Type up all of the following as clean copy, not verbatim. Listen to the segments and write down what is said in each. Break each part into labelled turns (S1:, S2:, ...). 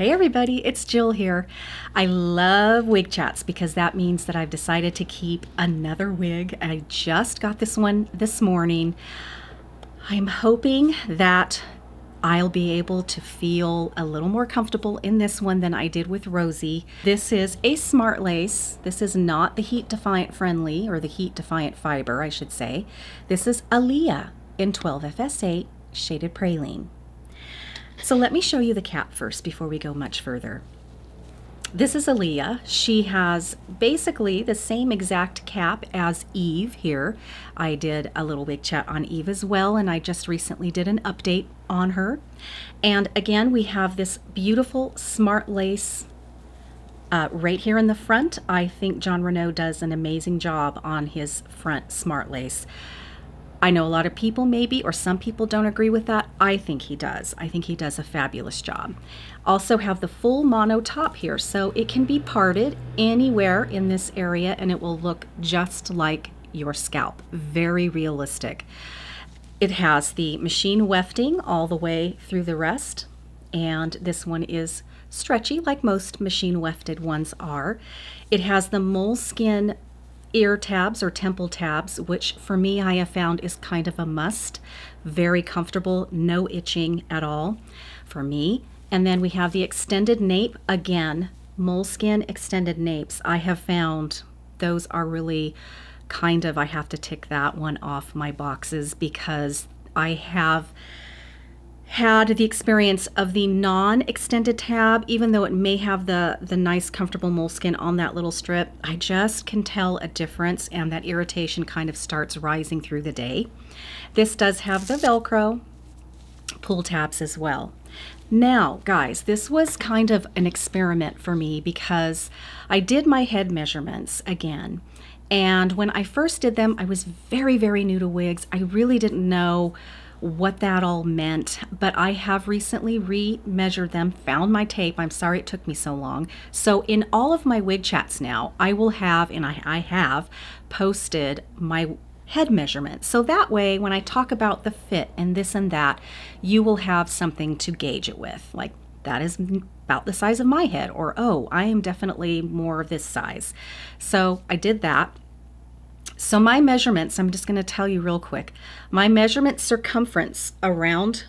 S1: Hey everybody, it's Jill here. I love wig chats because that means that I've decided to keep another wig. I just got this one this morning. I'm hoping that I'll be able to feel a little more comfortable in this one than I did with Rosie. This is a smart lace. This is not the heat defiant friendly, or the heat defiant fiber, I should say. This is ALIA in 12FS8 Shaded Praline. So let me show you the cap first before we go much further. This is ALIA. She has basically the same exact cap as Eve here. I did a little wig chat on Eve as well, and I just recently did an update on her. And again, we have this beautiful smart lace right here in the front. I think Jon Renau does an amazing job on his front smart lace. I know a lot of people maybe, or some people don't agree with that. I think he does. I think he does a fabulous job. Also have the full mono top here, so it can be parted anywhere in this area and it will look just like your scalp. Very realistic. It has the machine wefting all the way through the rest, and this one is stretchy like most machine wefted ones are. It has the moleskin ear tabs or temple tabs, which for me I have found is kind of a must. Very comfortable, no itching at all for me. And then we have the extended nape. Again, moleskin extended napes. I have found those are really kind of, I have to tick that one off my boxes because I have had the experience of the non-extended tab. Even though it may have the nice comfortable moleskin on that little strip, I just can tell a difference, and that irritation kind of starts rising through the day. This does have the Velcro pull tabs as well. Now guys, this was kind of an experiment for me because I did my head measurements again, and when I first did them I was very new to wigs. I really didn't know what that all meant, but I have recently re-measured them, found my tape. I'm sorry it took me so long. So in all of my wig chats now, I will have, and I have posted my head measurement. So that way, when I talk about the fit and this and that, you will have something to gauge it with. Like, that is about the size of my head, or oh, I am definitely more of this size. So I did that. So my measurements, I'm just going to tell you real quick. My measurement circumference around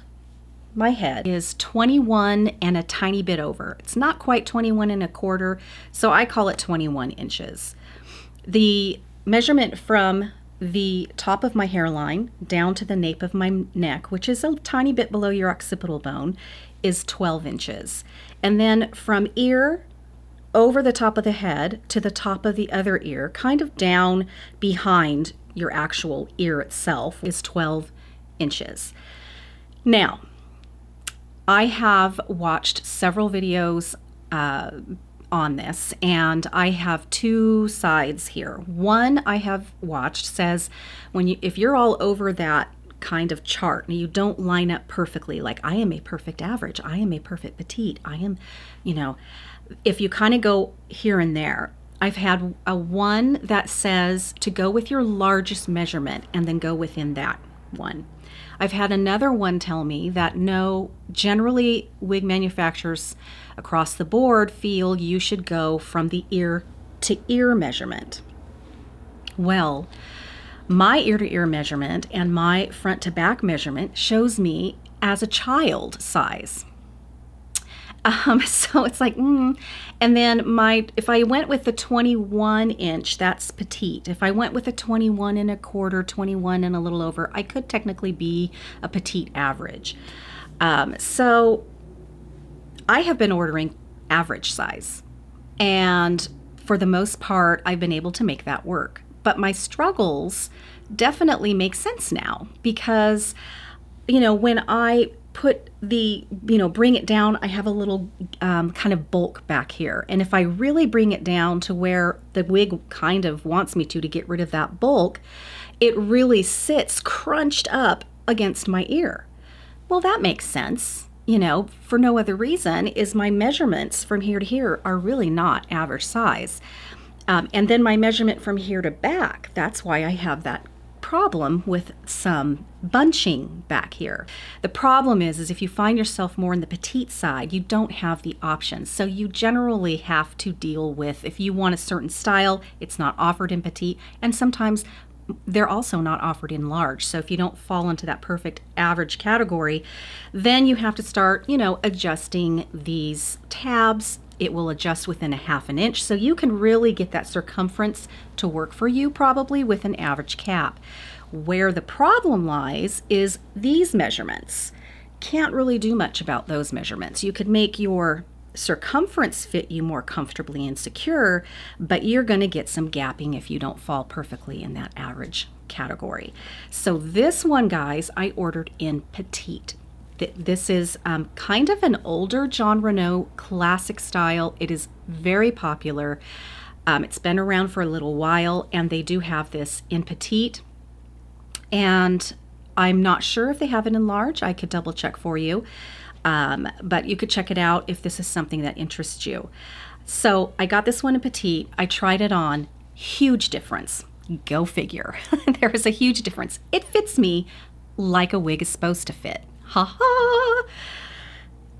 S1: my head is 21 and a tiny bit over. It's not quite 21 and a quarter, so I call it 21 inches. The measurement from the top of my hairline down to the nape of my neck, which is a tiny bit below your occipital bone, is 12 inches. And then from ear over the top of the head to the top of the other ear, kind of down behind your actual ear itself, is 12 inches. Now, I have watched several videos on this, and I have two sides here. One I have watched says if you're all over that kind of chart and you don't line up perfectly, like I am a perfect average, I am a perfect petite, I am, if you kind of go here and there. I've had a one that says to go with your largest measurement and then go within that one. I've had another one tell me that no, generally wig manufacturers across the board feel you should go from the ear to ear measurement. Well, my ear to ear measurement and my front to back measurement shows me as a child size. So it's like, and then if I went with the 21 inch, that's petite. If I went with a 21 and a quarter, 21 and a little over, I could technically be a petite average. So I have been ordering average size, and for the most part, I've been able to make that work. But my struggles definitely make sense now because, when I put bring it down, I have a little kind of bulk back here. And if I really bring it down to where the wig kind of wants me to get rid of that bulk, it really sits crunched up against my ear. Well, that makes sense, for no other reason is my measurements from here to here are really not average size. And then my measurement from here to back, that's why I have that problem with some bunching back here. The problem is if you find yourself more in the petite side, you don't have the options. So you generally have to deal with, if you want a certain style, it's not offered in petite, and sometimes they're also not offered in large. So if you don't fall into that perfect average category, then you have to start, adjusting these tabs. It will adjust within a ½ an inch. So you can really get that circumference to work for you probably with an average cap. Where the problem lies is these measurements. Can't really do much about those measurements. You could make your circumference fit you more comfortably and secure, but you're going to get some gapping if you don't fall perfectly in that average category. So this one, guys, I ordered in petite. This is kind of an older Jon Renau classic style. It is very popular. It's been around for a little while, and they do have this in petite, and I'm not sure if they have it in large. I could double check for you. But you could check it out if this is something that interests you. So I got this one in petite. I tried it on. Huge difference. Go figure. There is a huge difference. It fits me like a wig is supposed to fit. Ha ha!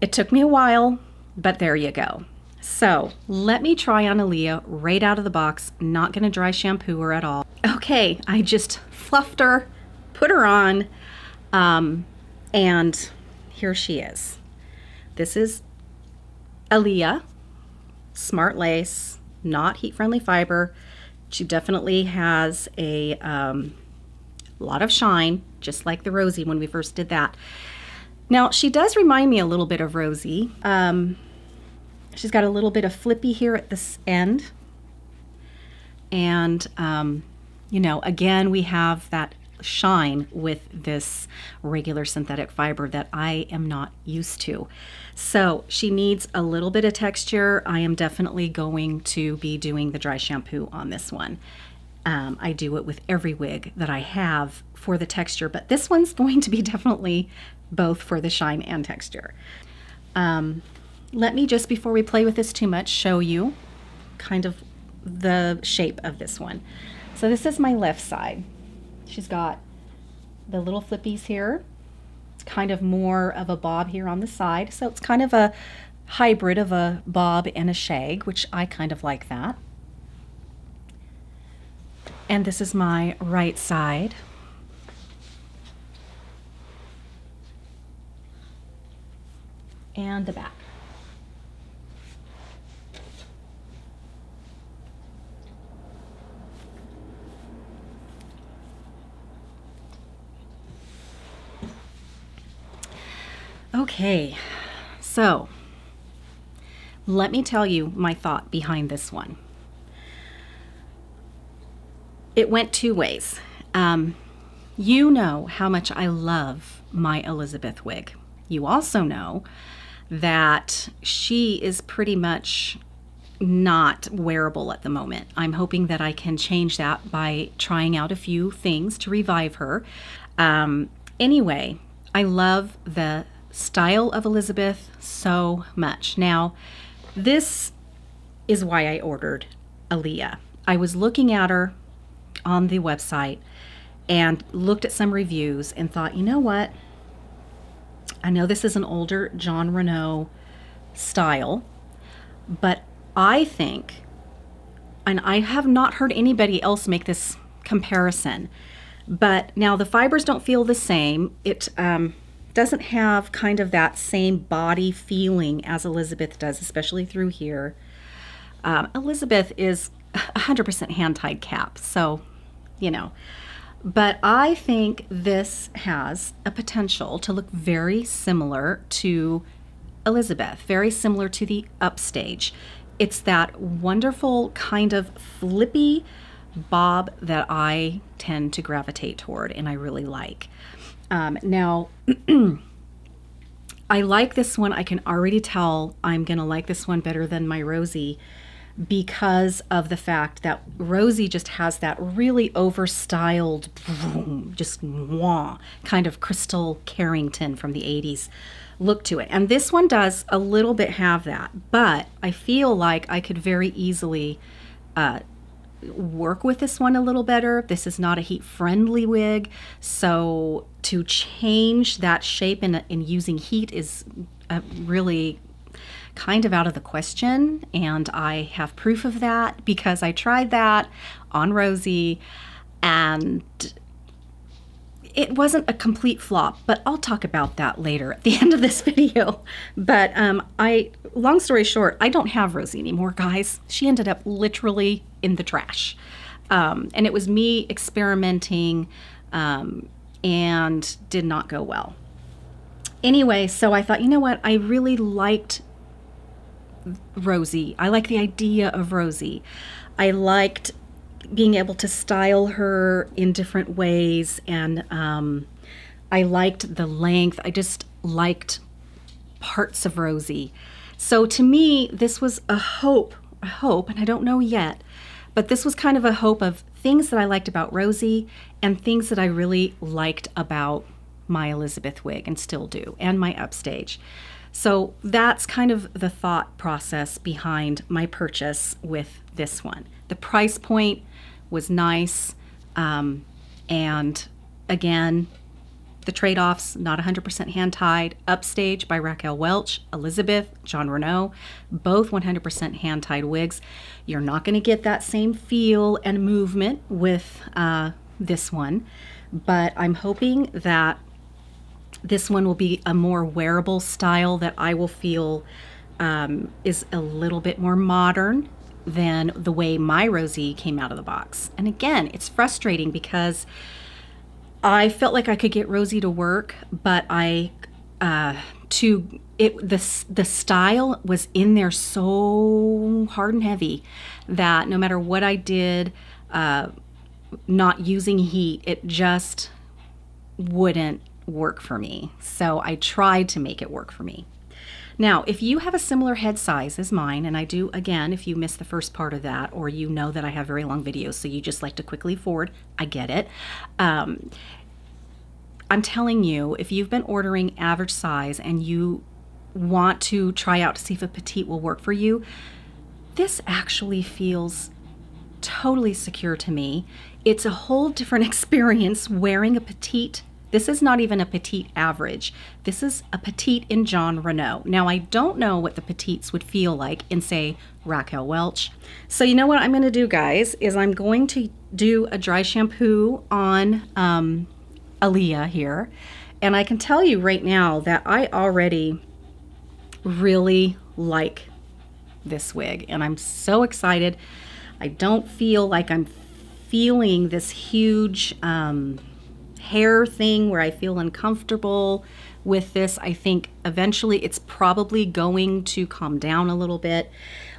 S1: It took me a while, but there you go. So let me try on ALIA right out of the box. Not going to dry shampoo her at all. Okay, I just fluffed her, put her on, and here she is. This is ALIA, smart lace, not heat-friendly fiber. She definitely has a lot of shine, just like the Rosie when we first did that. Now, she does remind me a little bit of Rosie. She's got a little bit of flippy here at this end. And, again, we have that shine with this regular synthetic fiber that I am not used to. So she needs a little bit of texture. I am definitely going to be doing the dry shampoo on this one. I do it with every wig that I have for the texture, but this one's going to be definitely both for the shine and texture. Let me just, before we play with this too much, show you kind of the shape of this one. So this is my left side. She's got the little flippies here. It's kind of more of a bob here on the side. So it's kind of a hybrid of a bob and a shag, which I kind of like that. And this is my right side. And the back. Okay, so let me tell you my thought behind this one. It went two ways. You know how much I love my Elizabeth wig. You also know that she is pretty much not wearable at the moment. I'm hoping that I can change that by trying out a few things to revive her. Anyway, I love the style of Elizabeth so much. Now, this is why I ordered ALIA. I was looking at her on the website and looked at some reviews and thought, you know what? I know this is an older Jon Renau style, but I think, and I have not heard anybody else make this comparison, but now the fibers don't feel the same. It doesn't have kind of that same body feeling as Elizabeth does, especially through here. Elizabeth is 100% hand-tied cap, so, But I think this has a potential to look very similar to Elizabeth, very similar to the upstage. It's that wonderful kind of flippy bob that I tend to gravitate toward and I really like. Now, I like this one. I can already tell I'm going to like this one better than my Rosie because of the fact that Rosie just has that really overstyled, just mwah, kind of Crystal Carrington from the 80s look to it. And this one does a little bit have that, but I feel like I could very easily work with this one a little better. This is not a heat-friendly wig, so to change that shape in using heat is really kind of out of the question, and I have proof of that because I tried that on Rosie, and it wasn't a complete flop, but I'll talk about that later at the end of this video. But long story short, I don't have Rosie anymore, guys. She ended up literally in the trash. And it was me experimenting and did not go well. Anyway, so I thought, you know what? I really liked Rosie. I like the idea of Rosie. I liked being able to style her in different ways, and I liked the length. I just liked parts of Rosie. So to me, this was a hope, and I don't know yet, but this was kind of a hope of things that I liked about Rosie and things that I really liked about my Elizabeth wig and still do, and my Upstage. So that's kind of the thought process behind my purchase with this one. The price point was nice, and again, the trade-offs, not 100% hand-tied. Upstage by Raquel Welch, Elizabeth, Jon Renau, both 100% hand-tied wigs. You're not going to get that same feel and movement with this one, but I'm hoping that this one will be a more wearable style that I will feel is a little bit more modern than the way my Rosie came out of the box. And again, it's frustrating because I felt like I could get Rosie to work, but the style was in there so hard and heavy that no matter what I did, not using heat, it just wouldn't work for me. So I tried to make it work for me. Now, if you have a similar head size as mine, and I do, again, if you missed the first part of that, or you know that I have very long videos, so you just like to quickly forward, I get it. I'm telling you, if you've been ordering average size and you want to try out to see if a petite will work for you, this actually feels totally secure to me. It's a whole different experience wearing a petite. This is not even a petite average. This is a petite in Jon Renau. Now, I don't know what the petites would feel like in, say, Raquel Welch. So you know what I'm going to do, guys, is I'm going to do a dry shampoo on ALIA here. And I can tell you right now that I already really like this wig. And I'm so excited. I don't feel like I'm feeling this huge hair thing where I feel uncomfortable with this. I think eventually it's probably going to calm down a little bit.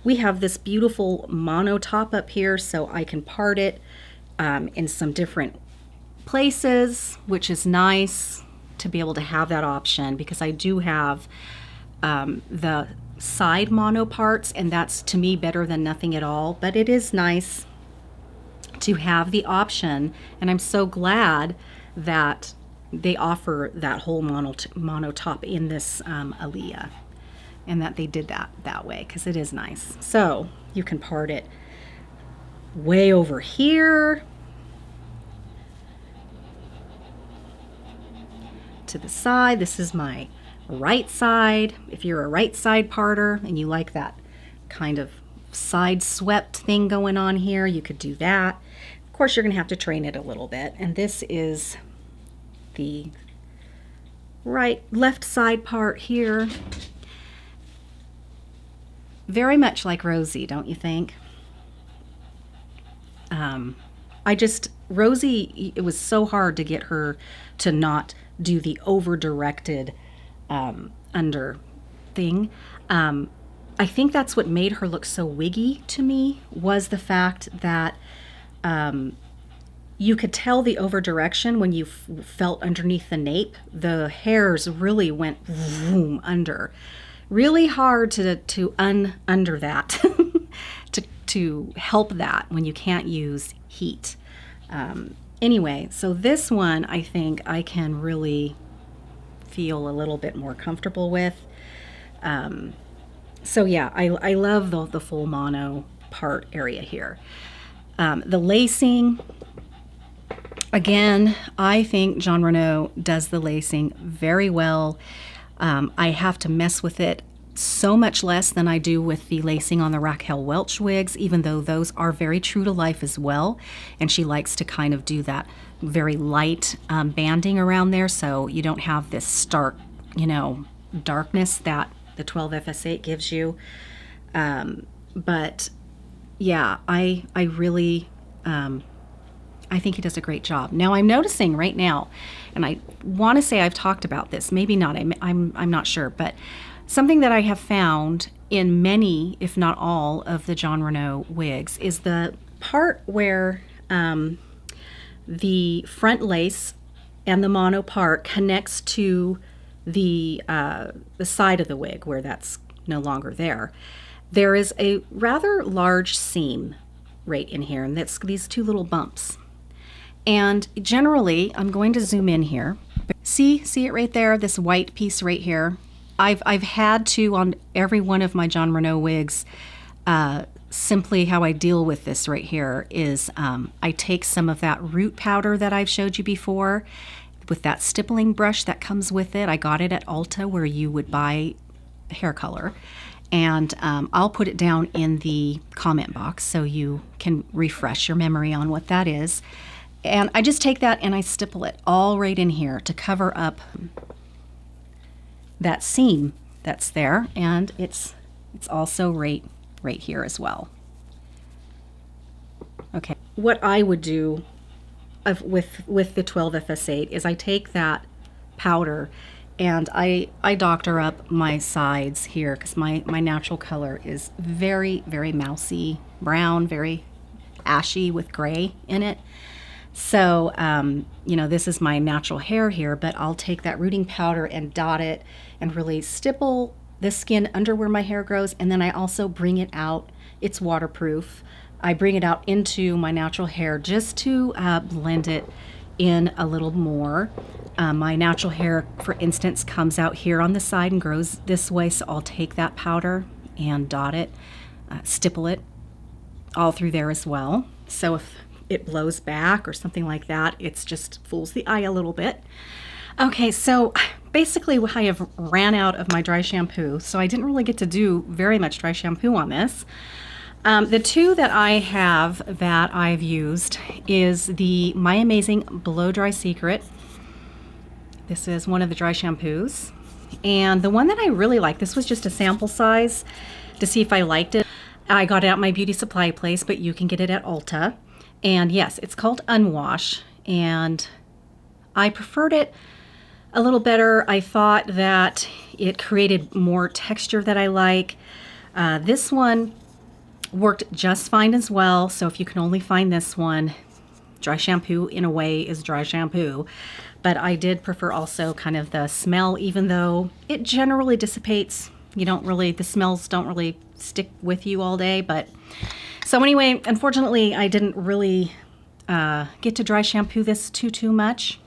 S1: We have this beautiful mono top up here, so I can part it in some different places, which is nice to be able to have that option, because I do have the side mono parts, and that's to me better than nothing at all. But it is nice to have the option, and I'm so glad that they offer that whole mono top in this ALIA, and that they did that way, because it is nice. So you can part it way over here to the side. This is my right side. If you're a right side parter and you like that kind of side swept thing going on here, you could do that. Of course, you're going to have to train it a little bit. And this is the left side part here. Very much like Rosie, don't you think? Rosie, it was so hard to get her to not do the over-directed under thing. I think that's what made her look so wiggy to me, was the fact that you could tell the over direction when you felt underneath the nape. The hairs really went vroom under. Really hard to under that, to help that when you can't use heat. Anyway, so this one I think I can really feel a little bit more comfortable with. So yeah, I love the full mono part area here. The lacing, again, I think Jon Renau does the lacing very well. I have to mess with it so much less than I do with the lacing on the Raquel Welch wigs, even though those are very true to life as well. And she likes to kind of do that very light banding around there, so you don't have this stark, you know, darkness that the 12FS8 gives you. But yeah, I really, I think he does a great job. Now I'm noticing right now, and I want to say I've talked about this, maybe not, I'm not sure, but something that I have found in many, if not all, of the Jon Renau wigs is the part where the front lace and the mono part connects to the side of the wig where that's no longer there. There is a rather large seam right in here, and that's these two little bumps. And generally, I'm going to zoom in here. See it right there, this white piece right here. I've had to, on every one of my Jon Renau wigs, simply how I deal with this right here is I take some of that root powder that I've showed you before with that stippling brush that comes with it. I got it at Ulta where you would buy hair color. And I'll put it down in the comment box so you can refresh your memory on what that is. And I just take that and I stipple it all right in here to cover up that seam that's there, and it's also right here as well. Okay, what I would do with the 12FS8 is I take that powder and I doctor up my sides here because my natural color is very, very mousy brown, very ashy with gray in it. So, you know, this is my natural hair here, but I'll take that rooting powder and dot it and really stipple the skin under where my hair grows. And then I also bring it out. It's waterproof. I bring it out into my natural hair just to blend it in a little more. My natural hair, for instance, comes out here on the side and grows this way. So I'll take that powder and dot it, stipple it all through there as well. So if it blows back or something like that, it's just fools the eye a little bit. Okay, so basically I have ran out of my dry shampoo, so I didn't really get to do very much dry shampoo on this. The two that I have that I've used is the My Amazing Blow Dry Secret. This is one of the dry shampoos. And the one that I really like, this was just a sample size to see if I liked it. I got it at my beauty supply place, but you can get it at Ulta. And yes, it's called Unwash, and I preferred it a little better. I thought that it created more texture that I like. This one worked just fine as well, so if you can only find this one, dry shampoo in a way is dry shampoo. But I did prefer also kind of the smell, even though it generally dissipates. The smells don't really stick with you all day, but so anyway, unfortunately, I didn't really get to dry shampoo this too much.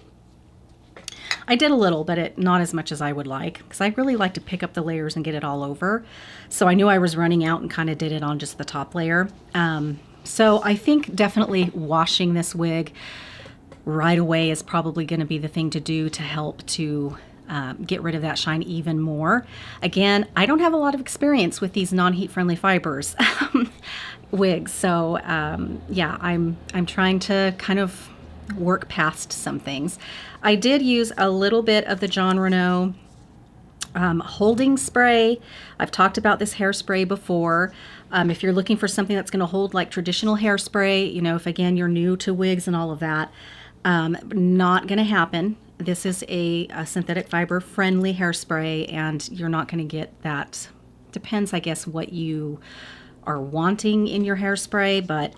S1: I did a little, but not as much as I would like, because I really like to pick up the layers and get it all over. So I knew I was running out and kind of did it on just the top layer. So I think definitely washing this wig right away is probably going to be the thing to do to help to get rid of that shine even more. Again, I don't have a lot of experience with these non-heat friendly fibers wigs, so yeah, I'm trying to kind of work past some things. I did use a little bit of the Jon Renau holding spray. I've talked about this hairspray before. If you're looking for something that's going to hold like traditional hairspray, if again you're new to wigs and all of that, not going to happen. This is a synthetic fiber friendly hairspray, and you're not going to get that. Depends, I guess, what you are wanting in your hairspray, but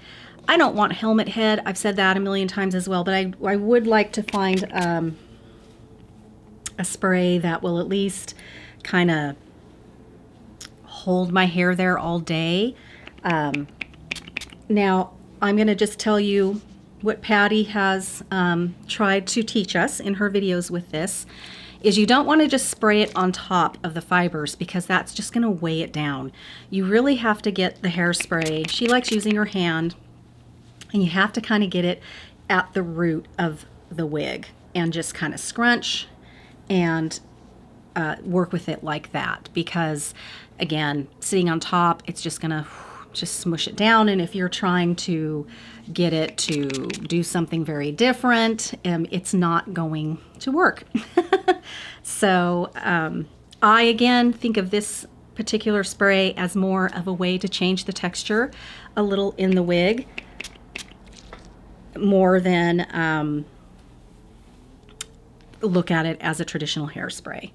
S1: I don't want helmet head. I've said that a million times as well, but I would like to find a spray that will at least kind of hold my hair there all day. Now, I'm going to just tell you what Patty has tried to teach us in her videos with this is you don't want to just spray it on top of the fibers, because that's just going to weigh it down. You really have to get the hairspray. She likes using her hand And you have to kind of get it at the root of the wig and just kind of scrunch and work with it like that, because again, sitting on top, it's just gonna just smush it down. And if you're trying to get it to do something very different, it's not going to work. So I again think of this particular spray as more of a way to change the texture a little in the wig, more than look at it as a traditional hairspray.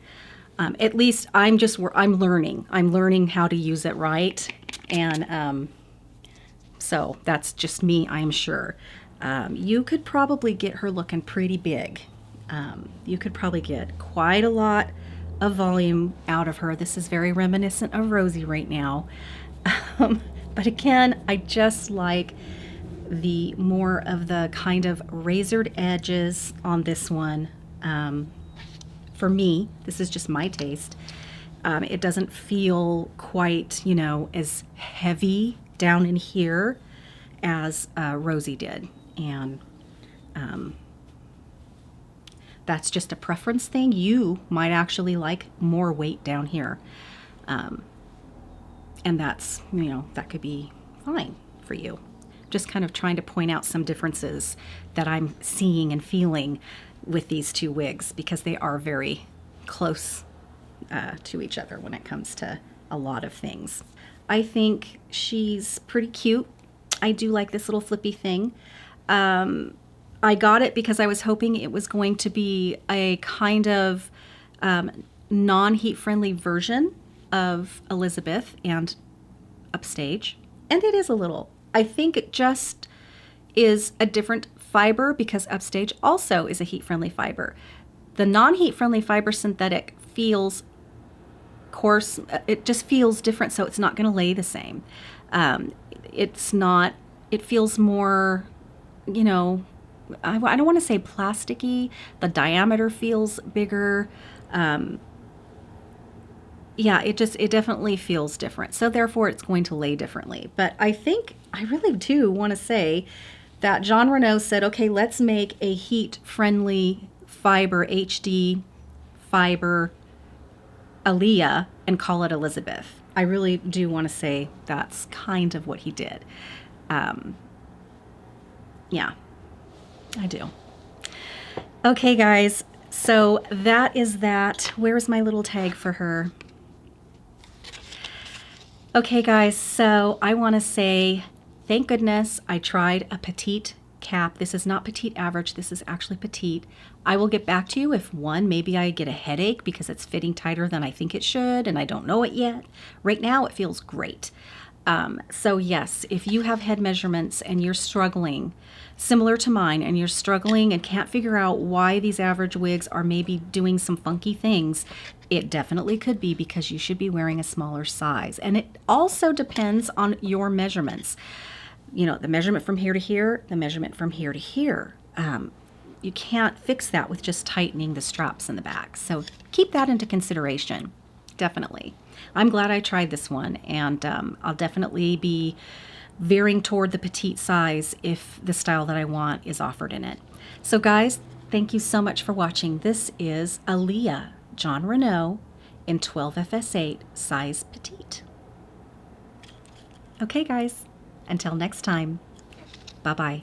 S1: At least I'm learning how to use it right. And so that's just me, I'm sure. You could probably get her looking pretty big. You could probably get quite a lot of volume out of her. This is very reminiscent of Rosie right now. But again, I just like the more of the kind of razored edges on this one. For me, this is just my taste. It doesn't feel quite, you know, as heavy down in here as Rosie did. And that's just a preference thing. You might actually like more weight down here. And that's, you know, that could be fine for you. Just kind of trying to point out some differences that I'm seeing and feeling with these two wigs, because they are very close to each other when it comes to a lot of things. I think she's pretty cute. I do like this little flippy thing. I got it because I was hoping it was going to be a kind of non-heat friendly version of Elizabeth and Upstage. And it is a little. I think it just is a different fiber because Upstage also is a heat-friendly fiber. The non-heat friendly fiber synthetic feels coarse. It just feels different, so it's not going to lay the same. It's not, it feels more, you know, I don't want to say plasticky. The diameter feels bigger. Yeah, it definitely feels different. So therefore it's going to lay differently. But I think, I really do want to say that Jon Renau said, okay, let's make a heat-friendly fiber, HD fiber ALIA and call it Elizabeth. I really do want to say that's kind of what he did. Yeah, I do. Okay, guys, so that is that. Where's my little tag for her? Okay, guys, so I want to say thank goodness I tried a petite cap. This is not petite average. This is actually petite. I will get back to you if maybe I get a headache because it's fitting tighter than I think it should and I don't know it yet. Right now it feels great. So yes, if you have head measurements and you're struggling, similar to mine, and you're struggling and can't figure out why these average wigs are maybe doing some funky things, it definitely could be because you should be wearing a smaller size. And it also depends on your measurements. You know, the measurement from here to here, the measurement from here to here. You can't fix that with just tightening the straps in the back. So keep that into consideration, definitely. I'm glad I tried this one, and I'll definitely be veering toward the petite size if the style that I want is offered in it. So guys, thank you so much for watching. This is ALIA Jon Renau in 12FS8 size petite. Okay guys, until next time, bye-bye.